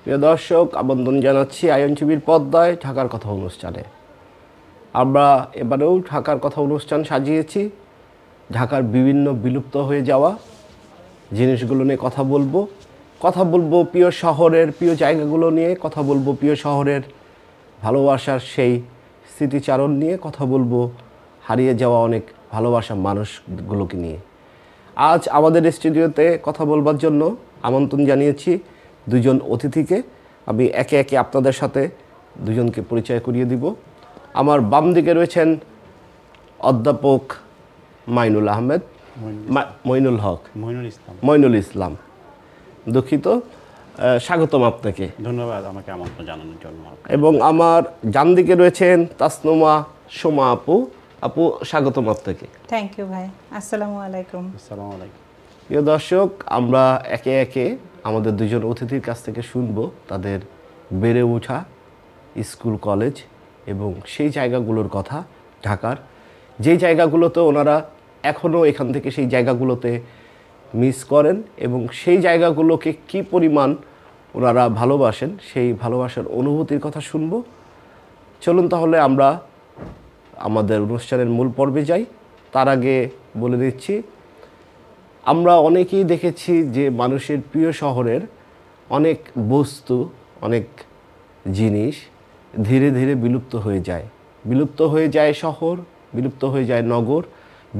প্রিয় দর্শক, আমন্ত্রণ জানাচ্ছি আয়ন টিভির পর্দায় ঢাকার কথা অনুষ্ঠানে। আমরা এবারেও ঢাকার কথা অনুষ্ঠান সাজিয়েছি। ঢাকার বিভিন্ন বিলুপ্ত হয়ে যাওয়া জিনিসগুলো নিয়ে কথা বলবো প্রিয় শহরের প্রিয় জায়গাগুলো নিয়ে কথা বলবো, প্রিয় শহরের ভালোবাসার সেই স্মৃতিচারণ নিয়ে কথা বলবো, হারিয়ে যাওয়া অনেক ভালোবাসার মানুষগুলোকে নিয়ে। আজ আমাদের স্টুডিওতে কথা বলবার জন্য আমন্ত্রণ জানিয়েছি দুজন অতিথিকে। আমি একে একে আপনাদের সাথে দুজনকে পরিচয় করিয়ে দিব। আমার বাম দিকে রয়েছেন অধ্যাপক মইনুল ইসলাম। দুঃখিত, স্বাগতম আপনাকে। ধন্যবাদ আমাকে আমন্ত্রণ জানানোর জন্য। এবং আমার ডান দিকে রয়েছেন তাসনুমা সোমা আপু, স্বাগতম আপনাকে। থ্যাংক ইউ ভাই। আসসালামু আলাইকুম। আসসালামু আলাইকুম। প্রিয় দর্শক, আমরা একে একে আমাদের দুজন অতিথির কাছ থেকে শুনবো তাদের বেড়ে ওঠা স্কুল, কলেজ এবং সেই জায়গাগুলোর কথা, ঢাকার যেই জায়গাগুলোতে ওনারা এখনও এখান থেকে সেই জায়গাগুলোতে মিস করেন এবং সেই জায়গাগুলোকে কি পরিমাণ ওনারা ভালোবাসেন, সেই ভালোবাসার অনুভূতির কথা শুনবো। চলুন তাহলে আমরা আমাদের অনুষ্ঠানের মূল পর্বে যাই। তার আগে বলে দিচ্ছি, আমরা অনেকেই দেখেছি যে মানুষের প্রিয় শহরের অনেক বস্তু, অনেক জিনিস ধীরে ধীরে বিলুপ্ত হয়ে যায়। বিলুপ্ত হয়ে যায় শহর, বিলুপ্ত হয়ে যায় নগর,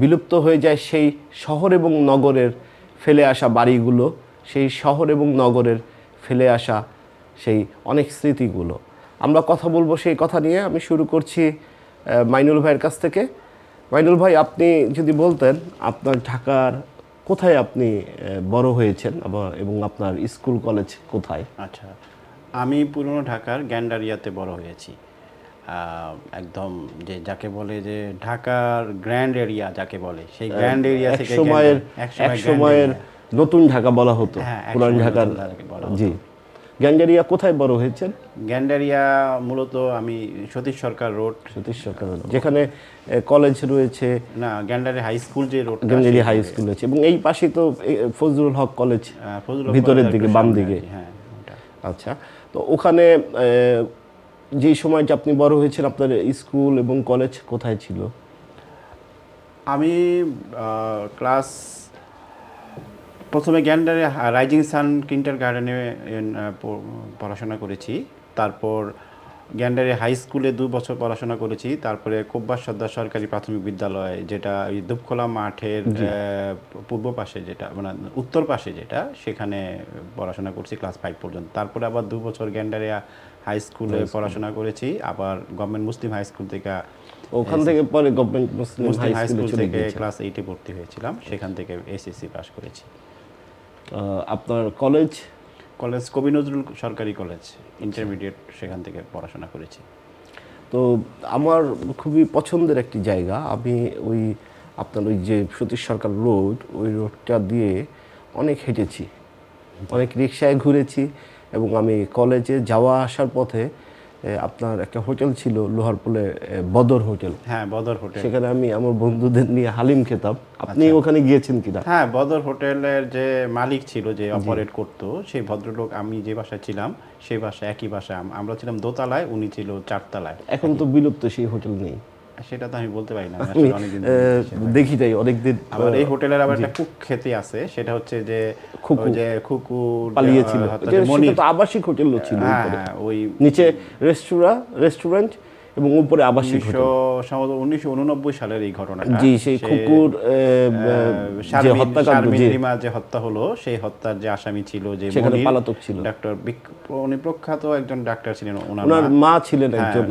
বিলুপ্ত হয়ে যায় সেই শহর এবং নগরের ফেলে আসা বাড়িগুলো, সেই শহর এবং নগরের ফেলে আসা সেই অনেক স্মৃতিগুলো। আমরা কথা বলবো সেই কথা নিয়ে। আমি শুরু করছি মাইনুল ভাইয়ের কাছ থেকে। মাইনুল ভাই, আপনি যদি বলতেন আপনার ঢাকার কোথায় আপনি বড় হয়েছেন এবং আপনার স্কুল কলেজ কোথায়? আচ্ছা, আমি পুরনো ঢাকার গ্যান্ডারিয়াতে বড় হয়েছি। একদম যে যাকে বলে যে ঢাকার গ্র্যান্ড এরিয়া যাকে বলে, সেই গ্র্যান্ড এরিয়া থেকে এক সময়ের নতুন ঢাকা বলা হতো, পুরান ঢাকার। জি, গ্যান্ডারিয়া কোথায় বড় হয়েছেন? গ্যান্ডারিয়া মূলত আমি সতীশ সরকার রোড, যেখানে কলেজ রয়েছে। না, গ্যান্ডারি হাই স্কুল, যে রোড, গ্যান্ডারি হাই স্কুল আছে এবং এই পাশে তো ফজলুল হক কলেজ ভিতরের দিকে, বাম দিকে। হ্যাঁ, আচ্ছা, তো ওখানে যে সময়টা আপনি বড় হয়েছেন, আপনার স্কুল এবং কলেজ কোথায় ছিল? আমি ক্লাস প্রথমে গ্যান্ডারে রাইজিং সান কিন্ডার গার্ডেনে পড়াশোনা করেছি। তারপর গ্যান্ডারে হাই স্কুলে 2 বছর পড়াশোনা করেছি। তারপরে কোব্বাস সর্দার সরকারি প্রাথমিক বিদ্যালয়, যেটা ওই দুপখোলা মাঠের পূর্ব পাশে, যেটা মানে উত্তর পাশে, যেটা সেখানে পড়াশোনা করছি ক্লাস 5 পর্যন্ত। তারপরে আবার 2 বছর গ্যান্ডারে হাই স্কুলে পড়াশোনা করেছি। আবার গভর্নমেন্ট মুসলিম হাই স্কুল থেকে, ওখান থেকে পরে গভর্নমেন্ট মুসলিম হাই স্কুল থেকে ক্লাস 8-এ ভর্তি হয়েছিলাম। সেখান থেকে এসএসসি পাস করেছি। আপনার কলেজ কবি নজরুল সরকারি কলেজ ইন্টারমিডিয়েট, সেখান থেকে পড়াশোনা করেছি। তো আমার খুবই পছন্দের একটি জায়গা। আমি আপনার ওই যে সতীশ সরকার রোড, ওই রোডটা দিয়ে অনেক হেঁটেছি, অনেক রিক্সায় ঘুরেছি এবং আমি কলেজে যাওয়া আসার পথে আপনার একটা হোটেল ছিল লোহারপুলে, বদর হোটেল। হ্যাঁ, বদর হোটেল। সেখানে আমি আমার বন্ধুদের নিয়ে হালিম খেতাম। আপনি ওখানে গিয়েছেন কিনা? হ্যাঁ, বদর হোটেলের যে মালিক ছিল, যে অপারেট করতো, সেই ভদ্রলোক, আমি যে বাসায় ছিলাম সেই বাসায়, একই বাসায় আমরা ছিলাম দোতলায়, উনি ছিল 4 তলায়। এখন তো বিলুপ্ত সেই হোটেল নেই। সেটা তো আমি বলতে পারি না, অনেকদিন দেখি তাই অনেকদিন। আবার এই হোটেলের আবার একটা কুক খেতে আছে, সেটা হচ্ছে যে খুকু পালিয়েছিল। এটা আবাসিক হোটেল ছিল, ওই নিচে রেস্টুরেন্ট এবং উপরে আবাসিক হোটেল। 1989 সালের এই ঘটনাটা। জি, সেই খুকুর যে হত্যাকাণ্ড, যে হত্যা হলো, সেই হত্যার যে আসামি ছিল, যে সেখানে পলাতক ছিল ডাক্তার, উনি প্রখ্যাত একজন ডাক্তার ছিলেন। ওনার মা ছিলেন একজন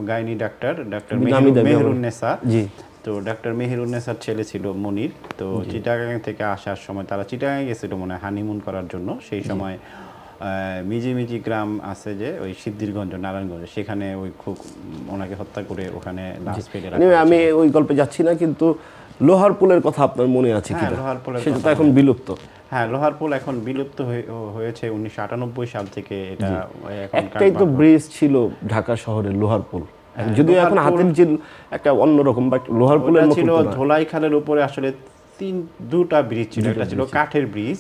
গাইনি ডাক্তার মেহেরুন্নেসা। জি, তো ডাক্তার মেহেরুন্নেসার ছেলে ছিল মনির। তো চিটাগাং থেকে আসার সময় তারা চিটাগাং গেছিল মনে হয় হানিমুন করার জন্য। সেই সময় মিজি গ্রাম আছে, যে ওই সিদ্ধিরগঞ্জ, নারায়ণগঞ্জ, সেখানে ওই খুব ওনাকে হত্যা করে ওখানে লাশ ফেলে রাখা। আমি ওই গল্পে যাচ্ছি না, কিন্তু লোহারপুলের কথা আপনার মনে আছে কি? সেটা তো এখন বিলুপ্ত। হ্যাঁ, লোহারপুল এখন বিলুপ্ত হয়েছে 1998 সাল থেকে। এটা একটাই তো ব্রিজ ছিল ঢাকা শহরের, লোহারপুল। যদিও এখন হাতির ঝিল একটা অন্যরকম, বাট লোহারপুলের মতো ছিল। ধোলাই খালের উপরে আসলে দুটা ব্রিজ ছিল। একটা ছিল কাঠের ব্রিজ,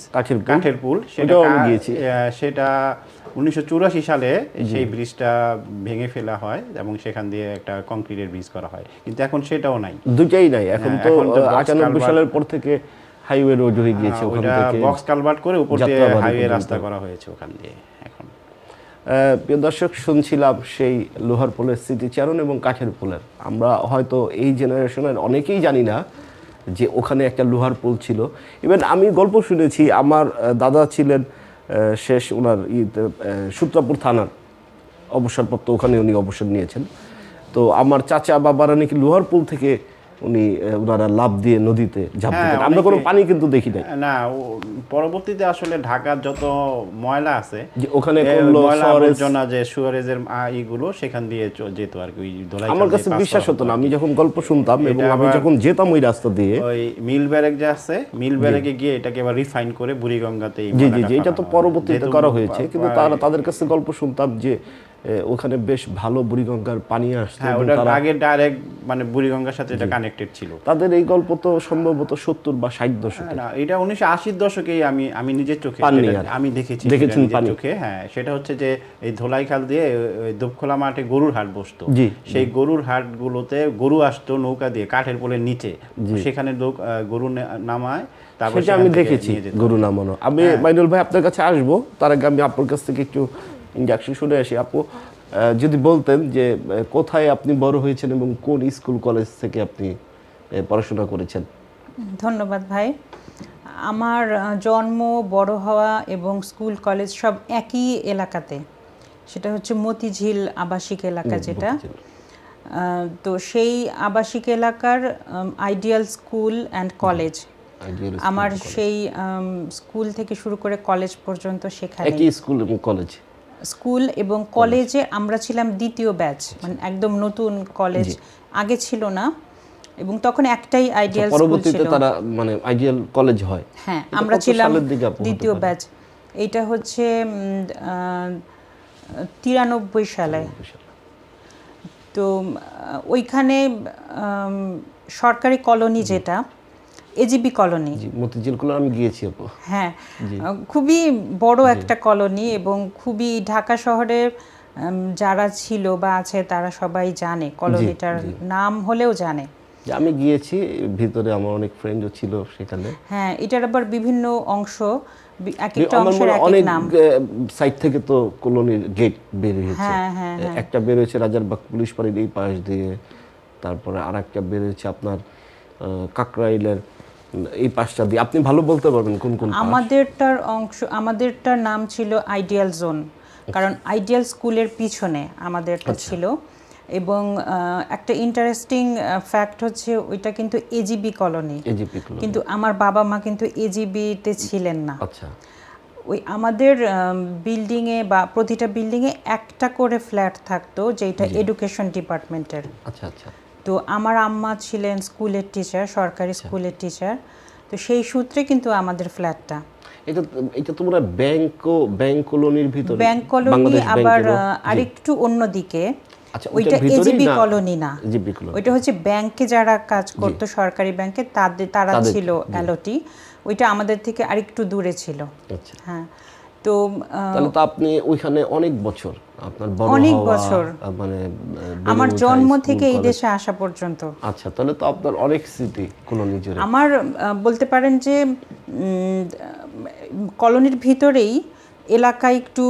কাঠের পুল, সেটা 1984 সালে সেই ব্রিজটা ভেঙে ফেলা হয় এবং সেখান দিয়ে একটা কংক্রিটের ব্রিজ করা হয়, কিন্তু এখন সেটাও নাই। দুটাই নাই এখন তো এখন তো box 98 culvert- সালের পর থেকে হাইওয়ে রোড হয়ে গিয়েছে ওখান ওটা থেকে বক্স কালভার্ট করে উপর দিয়ে যাত্রাবাড়ি হাইওয়ে পর্যন্ত। রাস্তা করা হয়েছে ওখান দিয়ে এখন। প্রিয় দর্শক, শুনছিলাম সেই লোহার পোলের স্মৃতিচারণ এবং কাঠের পোলের। আমরা হয়তো এই জেনারেশনের অনেকেই জানি না যে ওখানে একটা লোহার পোল ছিল। ইভেন আমি গল্প শুনেছি, আমার দাদা ছিলেন শেষ ওনার সূত্রাপুর থানার অবসরপ্রাপ্ত, ওখানে উনি অবসর নিয়েছেন। তো আমার চাচা বাবারা নাকি লোহার পোল থেকে উনি ওনারা লাফ দিয়ে নদীতে ঝাঁপ দিতেন। আমরা কোনো পানি কিন্তু দেখি নাই। না, পরবর্তীতে আসলে ঢাকার যত ময়লা আছে যে ওখানে ময়লা আবর্জনা যে সুয়ারেজের ইগুলো সেখান দিয়ে যেত আর কি, ওই ধলাই। আমার কাছে বিশ্বাস হতো না, আমি যখন গল্প শুনতাম এবং আমি যখন যেতাম ওই রাস্তা দিয়ে। ওই মিল ব্যারেক যে আছে, মিল ব্যারেকে গিয়ে এটাকে আবার রিফাইন করে বুড়িগঙ্গাতে জি জি জি, এটা তো পরবর্তীতে করা হয়েছে, কিন্তু তাদের কাছে গল্প শুনতাম যে ওখানে বেশ ভালো বুড়িগঙ্গার পানি আসছে। হ্যাঁ, ওটা আগে ডাইরেক্ট মানে বুড়িগঙ্গার সাথে এটা কানেক্টেড ছিল। তাদের এই গল্প তো সম্ভবত 70 বা 60 দশকে। না, এটা 1980-র দশকেই আমি নিজের চোখে আমি দেখেছি নিজের চোখে। হ্যাঁ, সেটা হচ্ছে যে এই ধোলাইখাল দিয়ে দুপখোলা মাঠে গরুর হাট বসতো। সেই গরুর হাটগুলোতে গরু আসতো নৌকা দিয়ে কাঠের পোলের নিচে, সেখানে লোক গরু নামায়, তারপর সেটা আমি দেখেছি গরু নামানো। আমি মাইনুল ভাই আপনার কাছে আসবো, তার আগে আমি আপনার কাছ থেকে একটু ইনজাকশন শুনে আসি। আপু যদি বলতেন যে কোথায় আপনি বড় হয়েছেন এবং কোন স্কুল কলেজ থেকে আপনি পড়াশোনা করেছেন? ধন্যবাদ ভাই। আমার জন্ম, বড় হওয়া এবং স্কুল কলেজ সব একই এলাকাতে, সেটা হচ্ছে মতিঝিল আবাসিক এলাকা যেটা। তো সেই আবাসিক এলাকার আইডিয়াল স্কুল অ্যান্ড কলেজ, আমার সেই স্কুল থেকে শুরু করে কলেজ পর্যন্ত সেখানে। একই স্কুল এবং কলেজ? স্কুল এবং কলেজে আমরা ছিলাম দ্বিতীয় ব্যাচ, মানে একদম নতুন কলেজ, আগে ছিল না, এবং তখন একটাই আইডিয়াল স্কুল ছিল। পরবর্তীতে তারা মানে আইডিয়াল কলেজ হয়। হ্যাঁ, আমরা ছিলাম দ্বিতীয় ব্যাচ। এইটা হচ্ছে 93 সালে। তো ওইখানে সরকারি কলোনি যেটা এজিবি কলোনি, মতিঝিল কলোনি আমি গিয়েছি আপু। হ্যাঁ, খুবই বড় একটা কলোনি এবং খুবই ঢাকা শহরে যারা ছিল বা আছে তারা সবাই জানে, কলোনিটার নাম হলেও জানে। আমি গিয়েছি, ভিতরে আমার অনেক ফ্রেন্ডও ছিল সেখানে। হ্যাঁ, এটার আবার বিভিন্ন অংশ, এক একটা অংশের এক এক নাম। সাইড থেকে তো কলোনির গেট বের হয়েছে। একটা বের হয়েছে রাজারবাগ পুলিশ পাড়ির এই পাশ দিয়ে, তারপরে আরেকটা বের হয়েছে আপনার কাকরাইলের এই পাশটা দিয়ে। আপনি ভালো বলতে পারবেন কোন কোন? আমাদেরটার নাম ছিল আইডিয়াল জোন, কারণ আইডিয়াল স্কুলের পিছনে আমাদেরটা ছিল। এবং একটা ইন্টারেস্টিং ফ্যাক্ট হচ্ছে ওইটা কিন্তু এজিবি কলোনি, কিন্তু আমার বাবা মা কিন্তু এজিবিতে ছিলেন না। আচ্ছা, ওই আমাদের বিল্ডিংয়ে বা প্রতিটা বিল্ডিংয়ে একটা করে ফ্ল্যাট থাকতো, যেটা এডুকেশন ডিপার্টমেন্টের। আচ্ছা আচ্ছা। তো আমার আম্মা ছিলেন স্কুলের টিচার, সরকারি স্কুলের টিচার, তো সেই সূত্রে কিন্তু আমাদের ফ্ল্যাটটা। এটা তোমরা ব্যাংক কলোনির ভিতরে? ব্যাংক কলোনি আবার আরেকটু অন্যদিকে। ওইটা এজিবি কলোনি না, ওইটা হচ্ছে ব্যাংকে যারা কাজ করতো, সরকারি ব্যাংকে তারা ছিল অ্যালোটি। ওইটা আমাদের থেকে আরেকটু দূরে ছিল। হ্যাঁ, তো তাহলে তো আপনি ওইখানে অনেক বছর, আপনার বড় অনেক হওয়া, বছর, মানে আমার জন্ম থেকে এই দেশে আসা পর্যন্ত। আচ্ছা, তাহলে তো আপনার অনেক স্মৃতি কলোনি জুড়ে। আমার বলতে পারেন যে কলোনির ভিতরেই এলাকা একটু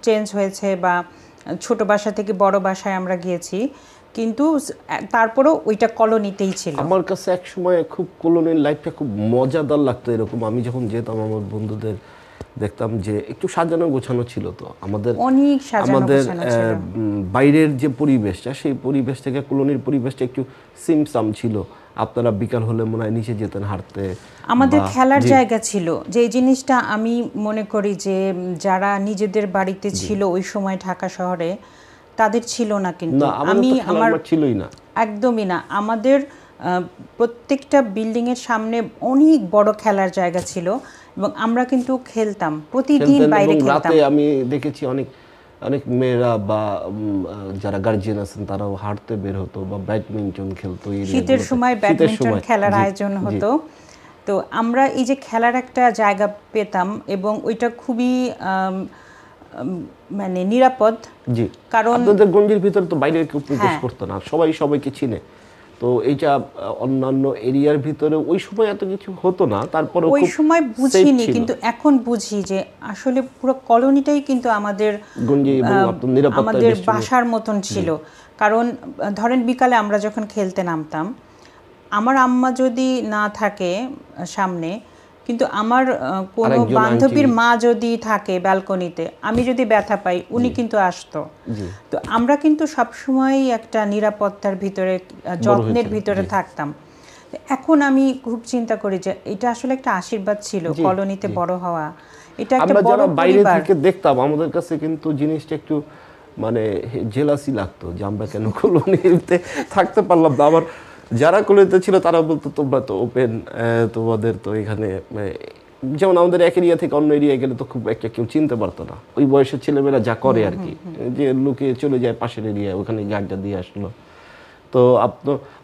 চেঞ্জ হয়েছে, বা ছোট বাসা থেকে বড় বাসায় আমরা গিয়েছি, কিন্তু তারপরেও ওইটা কলোনিতেই ছিল। আমার কাছে এক সময় খুব কলোনির লাইফটা খুব মজাদার লাগতো। এরকম আমি যখন যেতাম আমার বন্ধুদের দেখতাম যে একটু সাজানো গোছানো ছিল। তো আমাদের অনেক সাজানো গোছানো ছিল। বাইরের যে পরিবেশটা, সেই পরিবেশ থেকে কলোনির পরিবেশটা একটু সিমসাম ছিল। আপনারা বিকাল হলে মনে হয় নিচে যেতেন হাঁটতে। আমাদের খেলার জায়গা ছিল, যে জিনিসটা আমি মনে করি যে যারা নিজেদের বাড়িতে ছিল ওই সময় ঢাকা শহরে, তাদের ছিল না। কিন্তু আমার ছিলই না, একদমই না। আমাদের প্রত্যেকটা বিল্ডিং এর সামনে অনেক বড় খেলার জায়গা ছিল, এবং আমরা কিন্তু খেলতাম প্রতিদিন, বাইরে খেলতাম। আমি দেখেছি অনেক মেয়েরা বা যারা গার্জিয়ান আছেন তারাও হাঁটতে বের হতো বা ব্যাডমিন্টন খেলতো। শীতের সময় ব্যাডমিন্টন খেলার আয়োজন হতো। তো আমরা এই যে খেলার একটা জায়গা পেতাম, এবং ওইটা খুবই মানে নিরাপদ, জি, কারণ আপনাদের গঞ্জের ভিতরে তো বাইরে কেউ প্রবেশ করতো না, সবাই সবাইকে চিনে। তো এইটা অন্যান্য এরিয়ার ভিতরে ওই সময় এত কিছু হতো না, তারপরে ওই সময় বুঝিনি, কিন্তু এখন বুঝি যে আসলে পুরো কলোনিটাই কিন্তু আমাদের গঞ্জি এবং আপনার নিরাপত্তা আমাদের বাসার মতন ছিল। কারণ ধরেন বিকালে আমরা যখন খেলতে নামতাম, আমার আম্মা যদি না থাকে সামনে, কিন্তু আমার কোনো বান্ধবীর মা যদি থাকে ব্যালকনিতে, আমি যদি ব্যথা পাই, উনি কিন্তু আসতো। তো আমরা কিন্তু সবসময় একটা নিরাপত্তার ভিতরে, যত্নের ভিতরে থাকতাম। এখন আমি খুব চিন্তা করি যে এটা আসলে একটা আশীর্বাদ ছিল কলোনিতে বড় হওয়া। এটা একটা আমরা বড় যারা বাইরে পরিবার। থেকে দেখতাম, আমাদের কাছে কিন্তু জিনিসটা একটু মানে জেলাসি লাগতো যে আমরা কেন কলোনিতে থাকতে পারলাম না। আবার যারা কলোনিতে ছিল তারা বলতো তোমরা তো ওপেন, তোমাদের তো এখানে যেমন আমাদের এক এরিয়া থেকে অন্য এরিয়ায় গেলে তো খুব একটা কেউ চিনতে পারতো না। ওই বয়সের ছেলেমেয়েরা যা করে আর কি, যে লুকিয়ে চলে যায় পাশের এরিয়ায়, ওখানে গাড়িটা দিয়ে আসলো। তো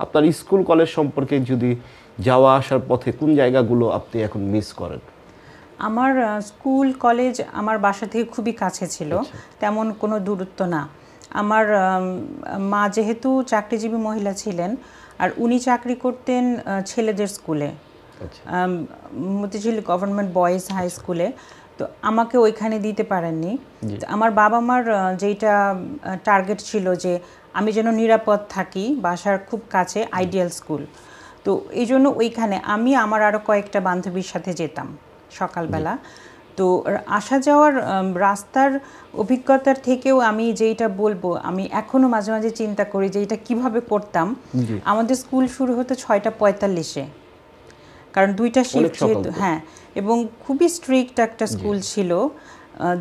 আপনার স্কুল কলেজ সম্পর্কে যদি যাওয়া আসার পথে কোন জায়গাগুলো আপনি এখন মিস করেন? আমার স্কুল কলেজ আমার বাসা থেকে খুবই কাছে ছিল, তেমন কোনো দূরত্ব না। আমার মা যেহেতু চাকরিজীবী মহিলা ছিলেন, আর উনি চাকরি করতেন ছেলেদের স্কুলে, মতিঝিল গভর্নমেন্ট বয়েজ হাই স্কুলে। তো আমাকে ওইখানে দিতে পারেননি। আমার বাবা মার যেটা টার্গেট ছিল যে আমি যেন নিরাপদ থাকি, বাসার খুব কাছে আইডিয়াল স্কুল। তো এই জন্য ওইখানে আমি আমার আরও কয়েকটা বান্ধবীর সাথে যেতাম সকালবেলা। তো আসা যাওয়ার রাস্তার অভিজ্ঞতার থেকেও আমি যেটা বলবো, আমি এখনও মাঝে মাঝে চিন্তা করি যে এটা কীভাবে করতাম। আমাদের স্কুল শুরু হতো 6:45-এ, কারণ 2টা শিফট যেহেতু, হ্যাঁ, এবং খুবই স্ট্রিক্ট একটা স্কুল ছিল,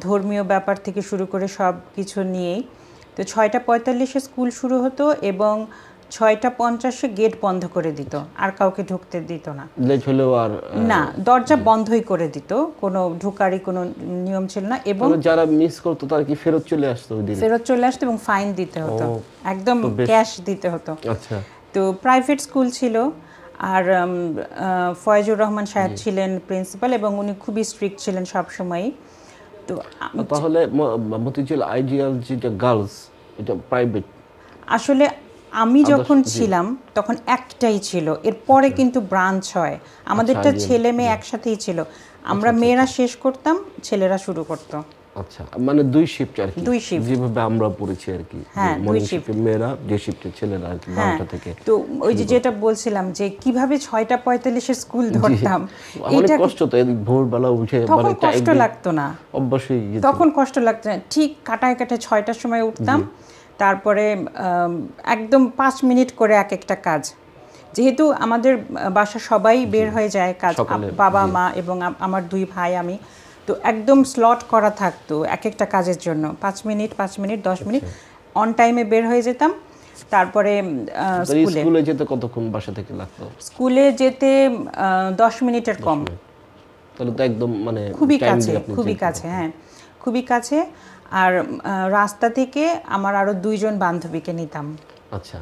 ধর্মীয় ব্যাপার থেকে শুরু করে সব কিছু নিয়েই। তো 6:45-এ স্কুল শুরু হতো এবং 6:50-এ গেট বন্ধ করে দিত, আর কাউকে ঢুকতে দিত না। না, দরজা বন্ধই করে দিত, কোনো ঢোকারই কোনো নিয়ম ছিল না। এবং যারা মিস করতো তারা কি ফেরত চলে আসতো? ফেরত চলে আসতো এবং ফাইন দিতে হতো, একদম ক্যাশ দিতে হতো। আচ্ছা। তো প্রাইভেট স্কুল ছিল, আর ফয়েজুর রহমান সাহেব ছিলেন প্রিন্সিপাল, এবং উনি খুবই স্ট্রিক্ট ছিলেন সব সময়ই। তো তাহলে মতিঝিল আইডিয়াল যেটা গার্লস, এটা প্রাইভেট? আসলে আমি যখন ছিলাম তখন একটাই ছিল, এরপরে কিন্তু ব্রাঞ্চ হয়। আমাদেরটা ছেলে মেয়ে একসাথেই ছিল, আমরা মেয়েরা শেষ করতাম, ছেলেরা শুরু করতো। আচ্ছা, মানে 2 শিফট আর কি, 2 শিফট যেভাবে আমরা পড়েছি আর কি। হ্যাঁ, 2 শিফট মেয়েরা, যে শিফটে ছেলেরা আর কি, 12টা থেকে। তো ওই যেটা বলছিলাম যে কিভাবে 6:45-এ স্কুল ধরতাম, এটা কষ্ট তো, ভোরবেলা উঠে, মানে কষ্ট লাগতো না? অবশ্যই তখন কষ্ট লাগতো না। ঠিক কাটায় 6টার সময় উঠতাম, তারপরে একদম 5 মিনিট করে এক একটা কাজ। যেহেতু আমাদের বাসা সবাই বের হয়ে যায় কাজ, বাবা মা এবং আমার 2 ভাই, আমি তো একদম স্লট করা থাকতো এক একটা কাজের জন্য। 5 মিনিট 5 মিনিট 10 মিনিট অন টাইমে বের হয়ে যেতাম। তারপরে স্কুলে যেতে কতক্ষণ বাসা থেকে লাগতো? স্কুলে যেতে 10 মিনিটের কম। তাহলে তো একদম মানে খুবই কাছে, খুবই কাছে, হ্যাঁ, খুবই কাছে। আর রাস্তা থেকে আমার আরো 2 জন বান্ধবীকে নিতাম। আচ্ছা,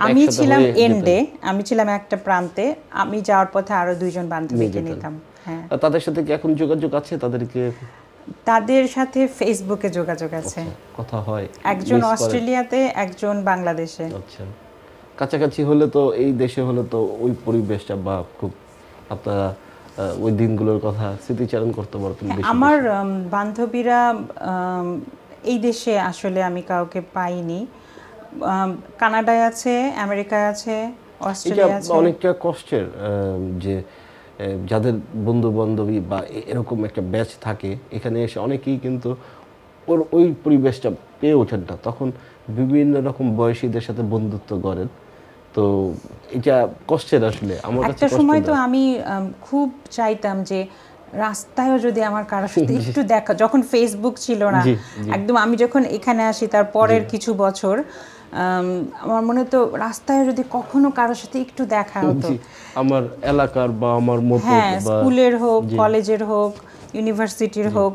আমি ছিলাম এন্ডে, আমি ছিলাম একটা প্রান্তে, আমি যাওয়ার পথে আরো 2 জন বান্ধবীকে নিতাম। হ্যাঁ, তাদের সাথে কি এখন যোগাযোগ আছে? তাদের সাথে ফেসবুকে যোগাযোগ আছে, কথা হয়। একজন অস্ট্রেলিয়াতে, একজন বাংলাদেশে। আচ্ছা, কাছাকাছি হলে তো, এই দেশে হলে তো ওই পরিবেশটা বা খুব আপনারা ওই দিনগুলোর কথা স্মৃতিচারণ করতে পারতেন। আমার বান্ধবীরা এই দেশে আসলে আমি কাউকে পাইনি। কানাডায় আছে, আমেরিকায় আছে, অস্ট্রেলিয়া আছে। অনেকটা কষ্টের যে যাদের বন্ধু বান্ধবী বা এরকম একটা ব্যাচ থাকে, এখানে এসে অনেকেই কিন্তু ওই পরিবেশটা পেয়ে ওঠেন না, তখন বিভিন্ন রকম বয়সীদের সাথে বন্ধুত্ব করেন। তো এটা কষ্টের আসলে। আমার কাছে একটা সময় তো আমি খুব চাইতাম যে রাস্তায়ও যদি আমার কারোর সাথে একটু দেখা, যখন ফেসবুক ছিল না একদম, আমি যখন এখানে আসি তার পরের কিছু বছর, আমার মনে তো রাস্তায় যদি কখনো কারোর সাথে একটু দেখা হতো, আমার এলাকার বা আমার মতো, হ্যাঁ, স্কুলের হোক, কলেজের হোক, ইউনিভার্সিটির হোক।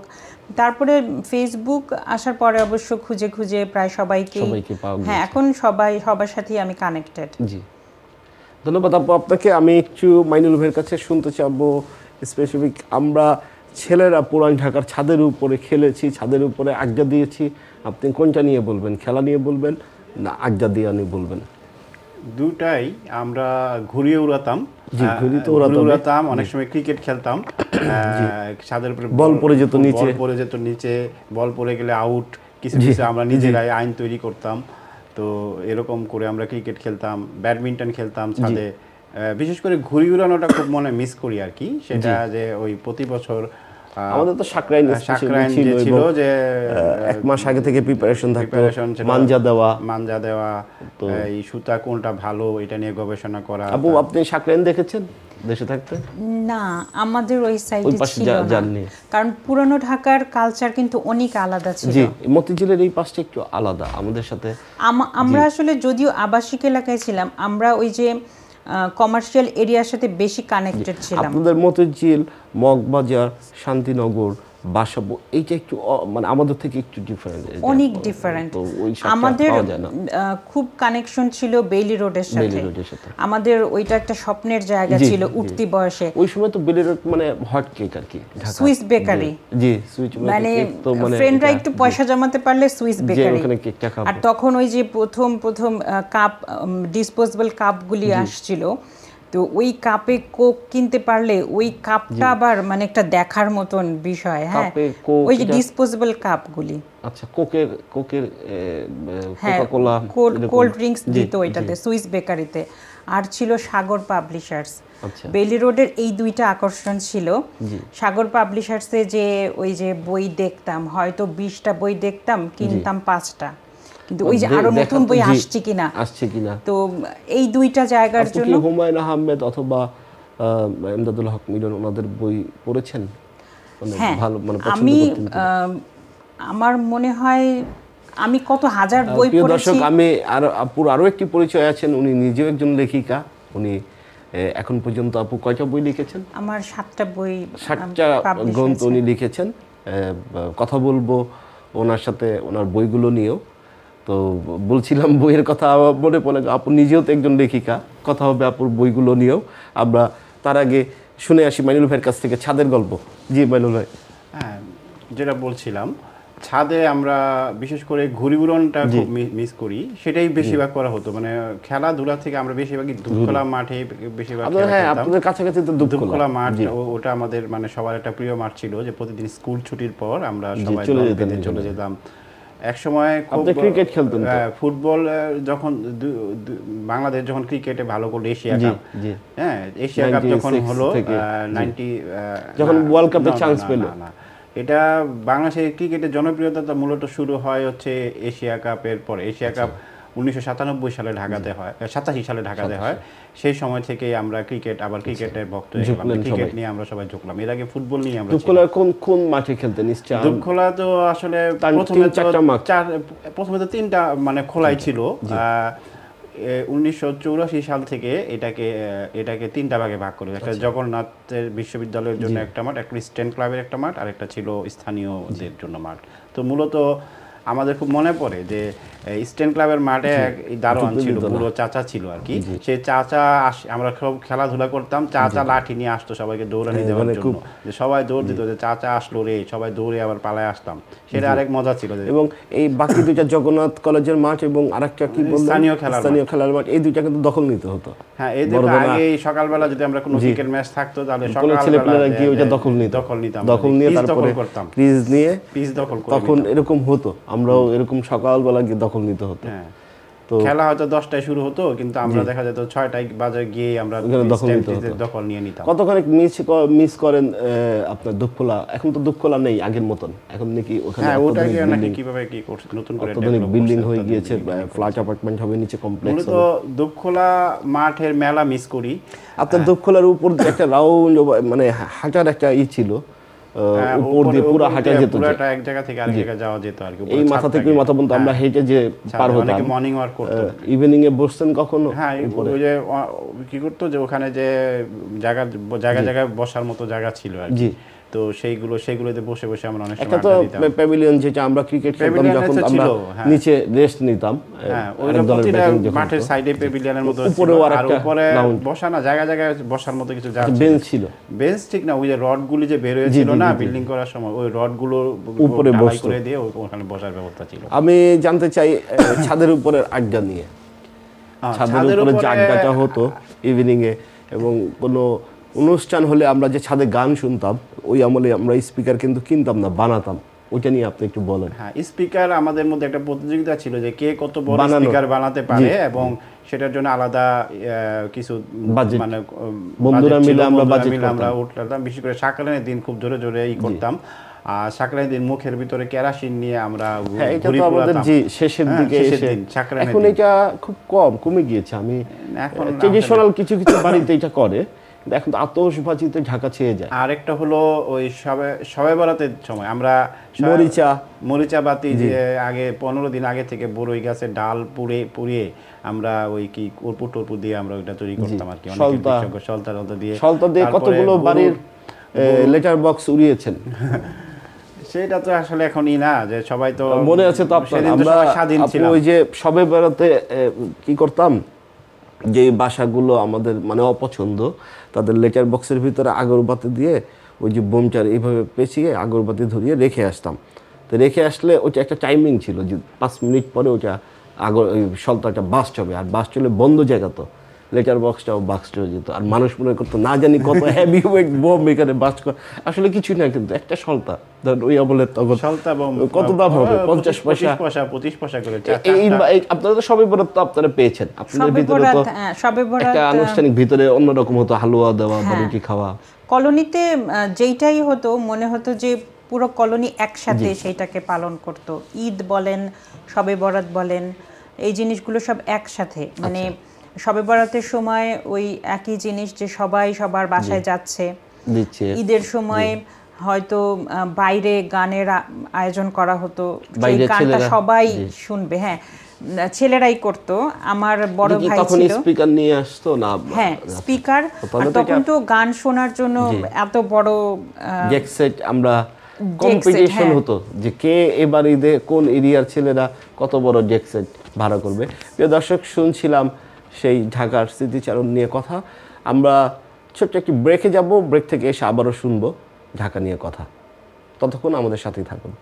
তারপরে ফেসবুক আসার পরে অবশ্য খুঁজে খুঁজে প্রায় সবাইকে পাওয়া যায়। হ্যাঁ, এখন সবার সাথেই আমি কানেক্টেড। জি, ধন্যবাদ আপু আপনাকে। আমি একটু মাইনুল ভাইয়ের কাছে শুনতে চাবো স্পেসিফিক, আমরা ছেলেরা পুরান ঢাকার ছাদের উপরে খেলেছি, ছাদের উপরে আড্ডা দিয়েছি, আপনি কোনটা নিয়ে বলবেন? খেলা নিয়ে বলবেন না আড্ডা দিয়ে নিয়ে বলবেন? দুটাই আমরা ঘুরিয়ে উড়াতাম। জি, ঘুড়ি তো উড়াতাম, অনেক সময় ক্রিকেট খেলতাম। ছাদের উপরে বল পড়ে যেত নিচে, বল পড়ে যেত নিচে, বল পড়ে গেলে আউট। কিছু কিছু আমরা নিজেরাই আইন তৈরি করতাম। তো এরকম করে আমরা ক্রিকেট খেলতাম, ব্যাডমিন্টন খেলতাম ছাদে। বিশেষ করে ঘুড়ি উড়ানোটা খুব মনে মিস করি আর কি। সেটা যে ওই প্রতি বছর আমাদের তো সাকরাইন ছিল যে এক মাস আগে থেকে প্রিপারেশন থাকতো, মানজা দেওয়া, এই সুতা কোনটা ভালো এটা নিয়ে গবেষণা করা। আপু আপনি সাকরাইন দেখেছেন দেশে থাকতে? না, আমাদের ওই সাইডে ছিল না, কারণ পুরানো ঢাকার কালচার কিন্তু অনেক আলাদা ছিল। জি, মতিঝিলের এই পাশটা একটু আলাদা আমাদের সাথে। আমরা আসলে যদিও আবাসিক এলাকায় ছিলাম, আমরা ওই যে কমার্শিয়াল এরিয়ার সাথে বেশি কানেক্টেড ছিলাম। আপনাদের মতিঝিল, মগবাজার, শান্তিনগর, বাসাবো এইটা একটু মানে আমাদের থেকে একটু ডিফারেন্ট, অনেক ডিফারেন্ট। আমাদের খুব কানেকশন ছিল বেইলি রোডের সাথে। আমাদের ওইটা একটা স্বপ্নের জায়গা ছিল উঠতি বয়সে। ওই সময় তো বেইলি রোড মানে হট কেক আর কি, সুইস বেকারি। জি, সুইস মানে ফ্রেন্ডরা একটু পয়সা জমাতে পারলে সুইস বেকারি। আর তখন ওই যে প্রথম কাপ, ডিসপোজেবল কাপগুলি আসছিল, তো ওই কাপে কোক কিনতে পারলে ওই কাপটা আবার মানে একটা দেখার মতন বিষয়। হ্যাঁ, ওই যে ডিসপোজেবল কাপগুলি। আচ্ছা, কোকের কোকা-কোলা কোল্ড ড্রিঙ্কস দিত ওইটাতে, সুইস বেকারিতে। আর ছিল সাগর পাবলিশার্স। বেইলি রোডের এই দুইটা আকর্ষণ ছিল। সাগর পাবলিশার্সে যে ওই যে বই দেখতাম, হয়তো 20টা বই দেখতাম, কিনতাম 5টা, কিন্তু ওই যে আরো নতুন বই আসছে কিনা। তো এই দুইটা জায়গার জন্য হুমায়ুন আহমেদ অথবা এমদাদুল হক মিলন ওনাদের বই পড়েছেন? ভালো মানে আমি আমার মনে হয় আমি কত হাজার বই পড়েছি। দর্শক, আমি আরো একটি পরিচয় আছেন, উনি নিজেও একজন লেখিকা। উনি এখন পর্যন্ত আপু কয়টা বই লিখেছেন? আমার 7টা বই, 7টা গ্রন্থ উনি লিখেছেন। কথা বলবো ওনার সাথে, ওনার বইগুলো নিয়েও। তো বলছিলাম বইয়ের কথা মনে পড়ে, আপু নিজেও তো একজন লেখিকা, কথা হবে আপুর বইগুলো নিয়েও। আমরা তার আগে শুনে আসি মাইনুল ভাইয়ের কাছ থেকে ছাদের গল্প। জি মাইনুল ভাই। হ্যাঁ, যেটা বলছিলাম, ছাদে আমরা বিশেষ করে ঘুড়ি উড়ানটা খুব মিস করি। সেটাই বেশিরভাগ করা হতো, মানে খেলাধুলা থেকে আমরা বেশিরভাগই দুধখোলা মাঠে বেশিরভাগ খেলা হ্যাঁ, আপনাদের কাছাকাছি তো দুধখোলা মাঠ, ওটা আমাদের মানে সবার একটা প্রিয় মাঠ ছিল, যে প্রতিদিন স্কুল ছুটির পর আমরা সবাই চলে যেতাম। এক সময় ক্রিকেট খেলতেন, ফুটবল যখন বাংলাদেশ যখন ক্রিকেটে ভালো করলো, এশিয়া কাপ, হ্যাঁ এশিয়া কাপ যখন হলো 90, যখন ওয়ার্ল্ড কাপে চান্স পেল, এটা বাংলাদেশের ক্রিকেটের জনপ্রিয়তা মূলত শুরু হয় হচ্ছে এশিয়া কাপের পরে। এশিয়া কাপ 1997 সালে ঢাকাতে হয়, 87 সালে ঢাকাতে হয়। সেই সময় থেকে আমরা ক্রিকেটের ভক্ত হয়ে গেলাম, ক্রিকেট নিয়ে আমরা সবাই ঝুঁকলাম। এর আগে ফুটবল নিয়ে আমরা কোন মাঠে খেলতেন? দুধখোলা তো আসলে প্রথমে তো 3টা মানে খোলাই ছিল। 1984 সাল থেকে এটাকে 3টা ভাগে ভাগ করে। একটা জগন্নাথের বিশ্ববিদ্যালয়ের জন্য একটা মাঠ, একটা স্ট্যান্ড ক্লাবের একটা মাঠ, আর একটা ছিল স্থানীয়দের জন্য মাঠ। তো মূলত আমাদের খুব মনে পড়ে যে স্ট্যান্ড ক্লাবের মাঠে দারোয়ান ছিল, বুড়ো চাচা ছিল আর কি। সেই চাচা আমরা সব খেলাধুলা করতাম, চাচা লাঠি নিয়ে আসতো সবাইকে দৌড়ানি দেওয়ার জন্য, যে সবাই দৌড় দিত, যে চাচা আসলো রে, সবাই দৌড়ে আবার পালায় আসতাম। সেটা আরেক মজা ছিল। এবং এই বাকি দুইটা জগন্নাথ কলেজের মাঠ এবং আরেকটা কি স্থানীয় খেলার মাঠ, এই দুইটা কিন্তু দখল নিতে হতো। হ্যাঁ, এই দুটো আগে সকালবেলা যদি আমরা কোনো ক্রিকেট ম্যাচ থাকতো, তাহলে ছেলেপেলেরা গিয়ে ওইটা দখল নিতাম, দখল নিয়ে তারপরে ক্রিজ নিয়ে পিচ দখল করে। তখন এরকম হতো, আমরাও এরকম সকালবেলা গিয়ে দখল নিতে হতো। তো খেলা হয়তো 10টায় শুরু হতো, কিন্তু আমরা দেখা যেত 6টায় বাজে গিয়ে আমরা দখল নিয়ে নিতাম। কতখানি মিস করেন আপনার দুধখোলা? এখন তো দুধখোলা নেই আগের মতন, এখন নাকি ওখানে কিভাবে কি করছে, নতুন করে বিল্ডিং হয়ে গিয়েছে, ফ্ল্যাট অ্যাপার্টমেন্ট হবে নিচে, কমপ্লেক্স হবে। তো দুধখোলা মাঠের মেলা মিস করি। আপনার দুধখোলার উপর একটা রাউন্ড মানে হাঁটার একটা ছিল, উপর দিয়ে পুরো হাঁটা যেত, পুরোটা এক জায়গা থেকে আরেক জায়গায় যাওয়া যেত আর কি। এই মাথা থেকে ওই মাথা পর্যন্ত আমরা হেঁটে যে পার হতাম। অনেকে মর্নিং ওয়াক করত। ইভিনিং এ বসছেন কখনো? হ্যাঁ, ওই যে কি করতো, যে ওখানে যে জায়গায় বসার মতো জায়গা ছিল আর কি। তো সেইগুলোতে বসে বসে আমরা অনেক একটা সময় তো আড্ডা দিতাম। প্যাভিলিয়ন, যেটা আমরা ক্রিকেট খেলতাম প্যাভিলিয়ন যখন তো আমরা ছিল, হ্যাঁ। নিচে রেস্ট নিতাম, হ্যাঁ, আরেক ওইটা দলের প্রতিটা ব্যাটিং যখন মাঠের হতো। সাইডে প্যাভিলিয়নের মতো উপরেও ছিল, আর আরেকটা উপরে রাউন্ড বসা না, জায়গায় জায়গায় বসার মতো কিছু যা বেঞ্চ ছিল। বেঞ্চ ঠিক না, ওই যে রডগুলি যে বের হয়েছিল না বিল্ডিং করার সময়, ওই রডগুলো উপরে ঢালাই বসতো। করে দিয়ে ওখানে বসার ব্যবস্থা ছিল। আমি জানতে চাই ছাদের উপরের আড্ডা নিয়ে। ছাদের উপরে যে আড্ডাটা হতো ইভিনিং এ, এবং কোনো অনুষ্ঠান হলে আমরা যে ছাদে গান শুনতাম, ওই আমলে আমরা স্পিকার কিন্তু কিনতাম না, বানাতাম। ওইটা নিয়ে আপনি একটু বলেন। হ্যাঁ, স্পিকার আমাদের মধ্যে একটা প্রতিযোগিতা ছিল যে কে কত বড় বানানো। স্পিকার বানাতে পারে, এবং সেটার জন্য আলাদা কিছু বাজেট। মানে বন্ধুরা বাজেট ছিল, মিলে আমরা বন্ধুরা বাজেট মিলে আমরা করতাম। উঠলাম। বিশেষ করে সাকরানের দিন খুব জোরে জোরে করতাম, আর সাকরানের দিন মুখের ভিতরে কেরাসিন নিয়ে আমরা হ্যাঁ, এটা ঘুরি তো আমাদের পোড়াতাম। যে শেষের হ্যাঁ, দিকে শেষের এসে দিন, সাকরানের এখন দিন। এটা খুব কমে গিয়েছে। আমি এখন ট্রেডিশনাল কিছু কিছু বাড়িতে এটা করে, কিন্তু এখন তো আতশবাজিতে ঢাকা ছেয়ে যায়। আর একটা হলো ওই সবে বরাতের সময় আমরা মরিচা বাতি, যে আগে 15 দিন আগে থেকে বড়ই গাছের ডাল পুড়িয়ে আমরা ওই কি কর্পূর টর্পূর দিয়ে আমরা ওইটা তৈরি করতাম আর কি, সলতা দিয়ে কতগুলো বাড়ির লেটার বক্স উড়িয়েছেন। সেটা তো আসলে এখনই না, যে সবাই তো মনে আছে তো আপনার, সেদিন তো আমরা সবাই স্বাধীন ছিলাম। ওই যে সবে বেড়াতে কি করতাম, যে বাসাগুলো আমাদের মানে অপছন্দ, তাদের লেটার বক্সের ভিতরে আগরবাতি দিয়ে ওই যে বোমটার এইভাবে পেঁচিয়ে আগরবাতি ধরিয়ে রেখে আসতাম। তো রেখে আসলে ওইটা একটা টাইমিং ছিল যে 5 মিনিট পরে ওইটা ওই সলতাটা বাস্ট হবে, আর বাস্ট হলে বন্ধ জায়গা, তো লেটার বক্সটাও বাস্ট হয়ে যেত, আর মানুষ মনে করতো না জানি কত হেভি ওয়েট বোম এখানে বাস্ট করে, আসলে কিছুই না, কিন্তু একটা সলতা ধরেন ওই আমলের তখন সলতা বোম কত দাম হবে, 50 পয়সা 25 পয়সা করে। আপনারা তো সবে বরাত তো আপনারা পেয়েছেন, আপনাদের ভিতরে তো একটা আনুষ্ঠানিক ভিতরে অন্যরকম হতো, হালুয়া দেওয়া বা রুটি খাওয়া। কলোনিতে যেইটাই হতো মনে হতো যে পুরো কলোনি একসাথে সেইটাকে পালন করত। ঈদ বলেন, শবে বরাত বলেন, এই জিনিসগুলো সব একসাথে, মানে শবে বরাতের সময় ওই একই জিনিস, যে সবাই সবার বাসায় যাচ্ছে। ঈদের সময় হয়তো বাইরে গানের আয়োজন করা হতো, সেই গানটা সবাই শুনবে। হ্যাঁ, ছেলেরাই করতো। আমার বড় ভাই ছিল, স্পিকার নিয়ে আসতো না। হ্যাঁ, স্পিকার। তখন তো গান শোনার জন্য এত বড় জ্যাক সেট, আমরা কম্পিটিশন হতো যে কে এবার ঈদে কোন এরিয়ার ছেলেরা কত বড় জ্যাক সেট ভাড়া করবে। প্রিয় দর্শক, শুনছিলাম সেই ঢাকার স্মৃতিচারণ নিয়ে কথা। আমরা ছোট্ট একটি ব্রেকে যাব, ব্রেক থেকে এসে আবারও শুনবো ঢাকা নিয়ে কথা। ততক্ষণ আমাদের সাথেই থাকুন।